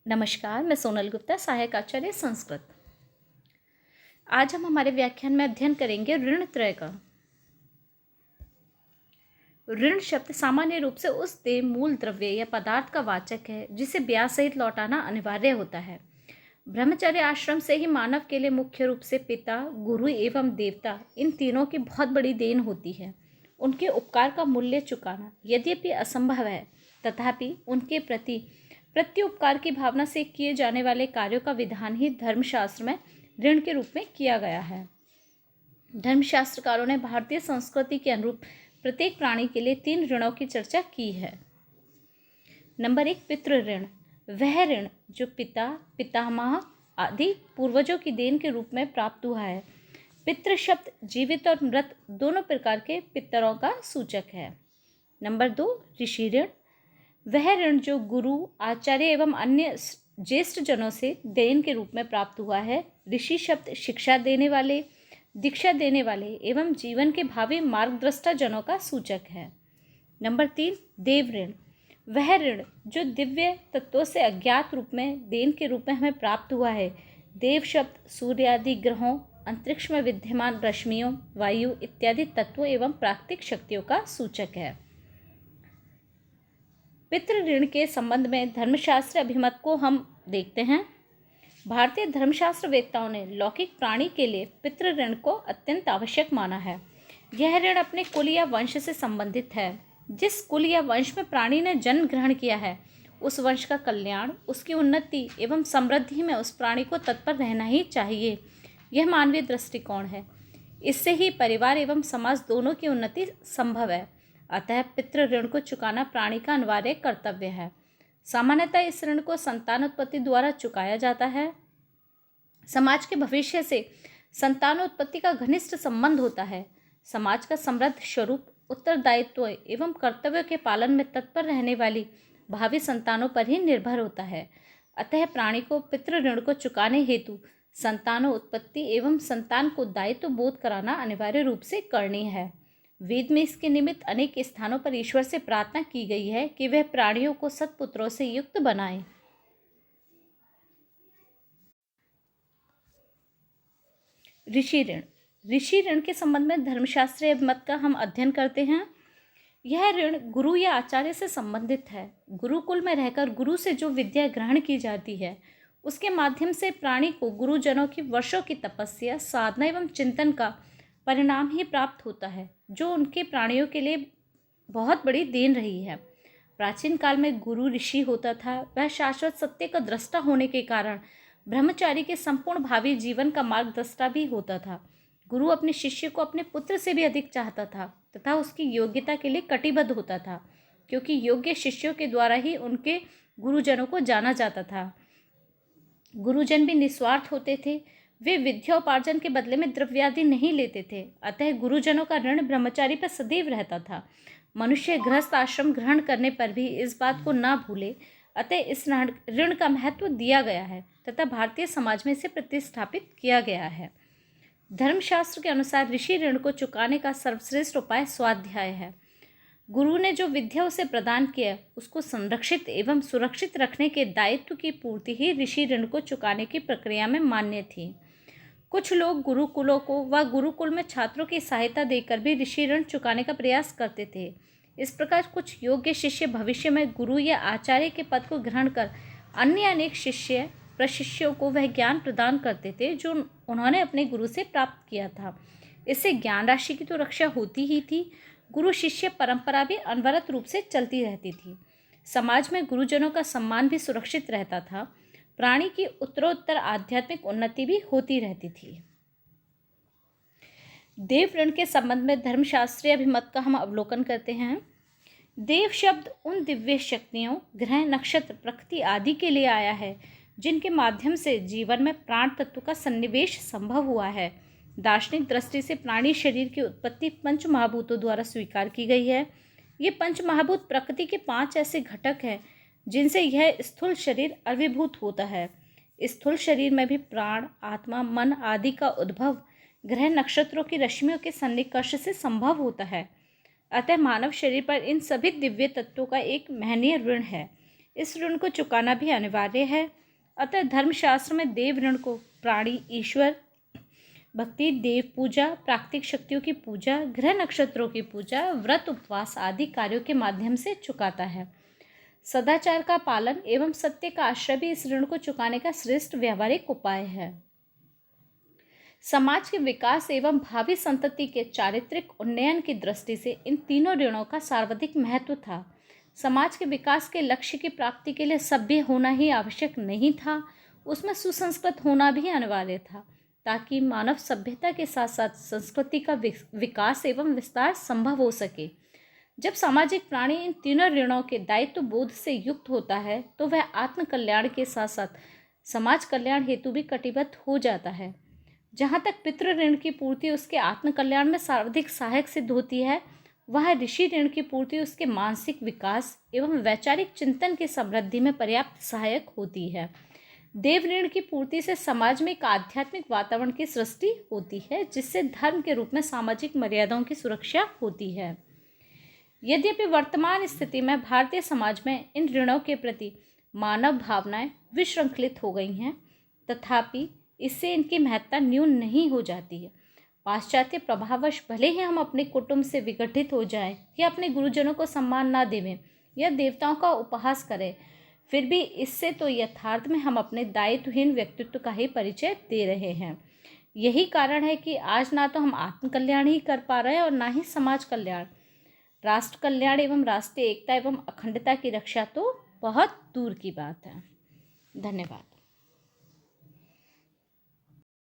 नमस्कार, मैं सोनल गुप्ता, सहायक आचार्य संस्कृत। आज हम हमारे व्याख्यान में अध्ययन करेंगे ऋण त्रय का। ऋण शब्द सामान्य रूप से उस देय मूल द्रव्य या पदार्थ का वाचक है जिसे ब्याज सहित लौटाना अनिवार्य होता है। ब्रह्मचर्य आश्रम से ही मानव के लिए मुख्य रूप से पिता, गुरु एवं देवता, इन तीनों की बहुत बड़ी देन होती है। उनके उपकार का मूल्य चुकाना यद्यपि असंभव है, तथापि उनके प्रति प्रत्युपकार की भावना से किए जाने वाले कार्यों का विधान ही धर्मशास्त्र में ऋण के रूप में किया गया है। धर्मशास्त्रकारों ने भारतीय संस्कृति के अनुरूप प्रत्येक प्राणी के लिए 3 ऋणों की चर्चा की है। नंबर 1, पितृ ऋण। वह ऋण जो पिता, पितामह आदि पूर्वजों की देन के रूप में प्राप्त हुआ है। पितृ शब्द जीवित और मृत दोनों प्रकार के पितरों का सूचक है। नंबर 2, ऋषि ऋण। वह ऋण जो गुरु, आचार्य एवं अन्य ज्येष्ठ जनों से देन के रूप में प्राप्त हुआ है। ऋषि शब्द शिक्षा देने वाले, दीक्षा देने वाले एवं जीवन के भावी मार्गदृष्टा जनों का सूचक है। नंबर 3, देव ऋण। वह ऋण जो दिव्य तत्वों से अज्ञात रूप में देन के रूप में हमें प्राप्त हुआ है। देव शब्द सूर्य आदि ग्रहों, अंतरिक्ष में विद्यमान रश्मियों, वायु इत्यादि तत्वों एवं प्राकृतिक शक्तियों का सूचक है। पितृ ऋण के संबंध में धर्मशास्त्र अभिमत को हम देखते हैं। भारतीय धर्मशास्त्र वेत्ताओं ने लौकिक प्राणी के लिए पितृ ऋण को अत्यंत आवश्यक माना है। यह ऋण अपने कुल या वंश से संबंधित है। जिस कुल या वंश में प्राणी ने जन्म ग्रहण किया है, उस वंश का कल्याण, उसकी उन्नति एवं समृद्धि में उस प्राणी को तत्पर रहना ही चाहिए। यह मानवीय दृष्टिकोण है। इससे ही परिवार एवं समाज दोनों की उन्नति संभव है। अतः पितृ ऋण को चुकाना प्राणी का अनिवार्य कर्तव्य है। सामान्यतः इस ऋण को संतानोत्पत्ति द्वारा चुकाया जाता है। समाज के भविष्य से संतानोत्पत्ति का घनिष्ठ संबंध होता है। समाज का समृद्ध स्वरूप उत्तरदायित्व एवं कर्तव्यों के पालन में तत्पर रहने वाली भावी संतानों पर ही निर्भर होता है। अतः प्राणी को पितृ ऋण को चुकाने हेतु संतानोत्पत्ति एवं संतान को दायित्व बोध कराना अनिवार्य रूप से करनी है। वेद में इसके निमित्त अनेक स्थानों पर ईश्वर से प्रार्थना की गई है कि वह प्राणियों को सत्पुत्रों से युक्त बनाए। ऋषि ऋण। ऋषि ऋण के संबंध में धर्मशास्त्रीय मत का हम अध्ययन करते हैं। यह ऋण गुरु या आचार्य से संबंधित है। गुरुकुल में रहकर गुरु से जो विद्या ग्रहण की जाती है, उसके माध्यम से प्राणी को गुरुजनों की वर्षों की तपस्या, साधना एवं चिंतन का परिणाम ही प्राप्त होता है, जो उनके प्राणियों के लिए बहुत बड़ी देन रही है। प्राचीन काल में गुरु ऋषि होता था। वह शाश्वत सत्य का दृष्टा होने के कारण ब्रह्मचारी के संपूर्ण भावी जीवन का मार्गदर्शा भी होता था। गुरु अपने शिष्य को अपने पुत्र से भी अधिक चाहता था तथा उसकी योग्यता के लिए कटिबद्ध होता था, क्योंकि योग्य शिष्यों के द्वारा ही उनके गुरुजनों को जाना जाता था। गुरुजन भी निस्वार्थ होते थे। वे विद्योपार्जन के बदले में द्रव्यादि नहीं लेते थे। अतः गुरुजनों का ऋण ब्रह्मचारी पर सदैव रहता था। मनुष्य गृहस्थ आश्रम ग्रहण करने पर भी इस बात को ना भूले। अतः इस ऋण का महत्व दिया गया है तथा भारतीय समाज में इसे प्रतिस्थापित किया गया है। धर्मशास्त्र के अनुसार ऋषि ऋण को चुकाने का सर्वश्रेष्ठ उपाय स्वाध्याय है। गुरु ने जो विद्या उसे प्रदान किया, उसको संरक्षित एवं सुरक्षित रखने के दायित्व की पूर्ति ही ऋषि ऋण को चुकाने की प्रक्रिया में मान्य थी। कुछ लोग गुरुकुलों को व गुरुकुल में छात्रों की सहायता देकर भी ऋषि ऋण चुकाने का प्रयास करते थे। इस प्रकार कुछ योग्य शिष्य भविष्य में गुरु या आचार्य के पद को ग्रहण कर अन्य अनेक शिष्य प्रशिष्यों को वह ज्ञान प्रदान करते थे जो उन्होंने अपने गुरु से प्राप्त किया था। इससे ज्ञान राशि की तो रक्षा होती ही थी, गुरु शिष्य परंपरा भी अनवरत रूप से चलती रहती थी। समाज में गुरुजनों का सम्मान भी सुरक्षित रहता था। प्राणी की उत्तरोत्तर आध्यात्मिक उन्नति भी होती रहती थी। देव ऋण के संबंध में धर्मशास्त्रीय अभिमत का हम अवलोकन करते हैं। देव शब्द उन दिव्य शक्तियों, ग्रह, नक्षत्र, प्रकृति आदि के लिए आया है जिनके माध्यम से जीवन में प्राण तत्व का सन्निवेश संभव हुआ है। दार्शनिक दृष्टि से प्राणी शरीर की उत्पत्ति पंच महाभूतों द्वारा स्वीकार की गई है। ये पंच महाभूत प्रकृति के 5 ऐसे घटक हैं जिनसे यह स्थूल शरीर आविर्भूत होता है। स्थूल शरीर में भी प्राण, आत्मा, मन आदि का उद्भव ग्रह नक्षत्रों की रश्मियों के सन्निकर्ष से संभव होता है। अतः मानव शरीर पर इन सभी दिव्य तत्वों का एक महनीय ऋण है। इस ऋण को चुकाना भी अनिवार्य है। अतः धर्मशास्त्र में देव ऋण को प्राणी, ईश्वर भक्ति, देव पूजा, प्राकृतिक शक्तियों की पूजा, ग्रह नक्षत्रों की पूजा, व्रत, उपवास आदि कार्यों के माध्यम से चुकाता है। सदाचार का पालन एवं सत्य का आश्रय भी इस ऋण को चुकाने का श्रेष्ठ व्यावहारिक उपाय है। समाज के विकास एवं भावी संतति के चारित्रिक उन्नयन की दृष्टि से इन तीनों ऋणों का सर्वाधिक महत्व था। समाज के विकास के लक्ष्य की प्राप्ति के लिए सभ्य होना ही आवश्यक नहीं था, उसमें सुसंस्कृत होना भी अनिवार्य था, ताकि मानव सभ्यता के साथ साथ संस्कृति का विकास एवं विस्तार संभव हो सके। जब सामाजिक प्राणी इन तीनों ऋणों के दायित्व बोध से युक्त होता है तो वह आत्म कल्याण के साथ साथ समाज कल्याण हेतु भी कटिबद्ध हो जाता है। जहाँ तक पितृ ऋण की पूर्ति उसके आत्म कल्याण में सर्वाधिक सहायक सिद्ध होती है, वह ऋषि ऋण की पूर्ति उसके मानसिक विकास एवं वैचारिक चिंतन की समृद्धि में पर्याप्त सहायक होती है। देव ऋण की पूर्ति से समाज में एक आध्यात्मिक वातावरण की सृष्टि होती है, जिससे धर्म के रूप में सामाजिक मर्यादाओं की सुरक्षा होती है। यद्यपि वर्तमान स्थिति में भारतीय समाज में इन ऋणों के प्रति मानव भावनाएं विश्रृंखलित हो गई हैं, तथापि इससे इनकी महत्ता न्यून नहीं हो जाती है। पाश्चात्य प्रभाववश भले ही हम अपने कुटुंब से विघटित हो जाएं या अपने गुरुजनों को सम्मान ना देवें या देवताओं का उपहास करें, फिर भी इससे तो यथार्थ में हम अपने दायित्वहीन व्यक्तित्व का ही परिचय दे रहे हैं। यही कारण है कि आज ना तो हम आत्म कल्याण ही कर पा रहे हैं और ना ही समाज कल्याण। राष्ट्र कल्याण एवं राष्ट्रीय एकता एवं अखंडता की रक्षा तो बहुत दूर की बात है। धन्यवाद।